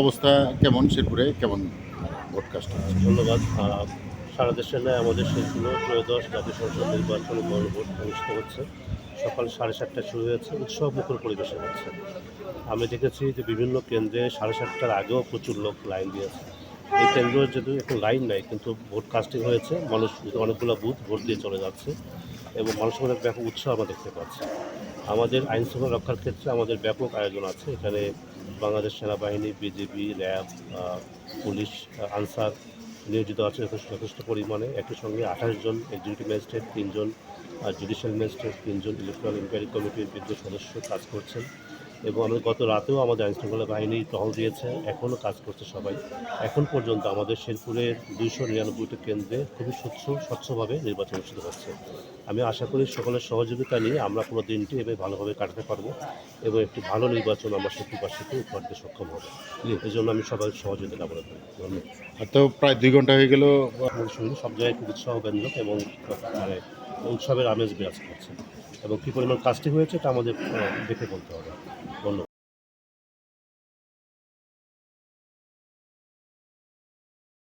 অবস্থা কেমন শেরপুরে কেমন ভোট কাস্ট হচ্ছে? ধন্যবাদ। সারা দেশের ন্যায় আমাদের শেরপুরে ত্রয়োদশ জাতীয় সংসদ নির্বাচনে গণভোট অনুষ্ঠিত হচ্ছে। সকাল 7:30টায় শুরু হয়েছে, উৎসবমুখর পরিবেশে হচ্ছে। আমি দেখেছি যে বিভিন্ন কেন্দ্রে 7:30টার আগেও প্রচুর লোক লাইন দিয়েছে। এই কেন্দ্রে যদিও এখন লাইন নাই, কিন্তু ভোট কাস্টিং হয়েছে, মানুষ অনেকগুলো বুথ ভোট দিয়ে চলে যাচ্ছে এবং মানুষের মধ্যে ব্যাপক উৎসাহ আমরা দেখতে পাচ্ছি। আমাদের আইনশৃঙ্খলা রক্ষার ক্ষেত্রে আমাদের ব্যাপক আয়োজন আছে। এখানে বাংলাদেশ সেনাবাহিনী, বিজিবি, র্যাব, পুলিশ, আনসার নিয়োজিত আছে যথেষ্ট পরিমাণে। একই সঙ্গে 28 জন এক্সিকিউটিভ ম্যাজিস্ট্রেট, 3 জন জুডিশিয়াল ম্যাজিস্ট্রেট, 3 জন ইলেকট্রাল ইনকোয়ারি কমিটির বিজ্ঞ সদস্য কাজ করছেন এবং আমাদের গত রাতেও আমাদের আইনশৃঙ্খলা বাহিনী টহল দিয়েছে, এখনও কাজ করছে সবাই। এখন পর্যন্ত আমাদের শেরপুরের 299টি কেন্দ্রে খুবই স্বচ্ছভাবে নির্বাচন অনুষ্ঠিত হচ্ছে। আমি আশা করি সকলের সহযোগিতা নিয়ে আমরা পুরো দিনটি এভাবে ভালোভাবে কাটাতে পারবো এবং একটি ভালো নির্বাচন আমরা শেরপুরবাসীকে উপহার দিতে সক্ষম হব। জি। এই জন্য আমি সবাই সহযোগিতা কামনা করি। ধন্যবাদ। তো প্রায় 2 ঘন্টা হয়ে গেল। আমাদের শরীরে সব জায়গায় খুব উৎসাহব্যঞ্জক এবং মানে উৎসবের আমেজ বিরাজ করছে এবং কী পরিমাণ কাজটি হয়েছে এটা আমাদের দেখে বলতে হবে।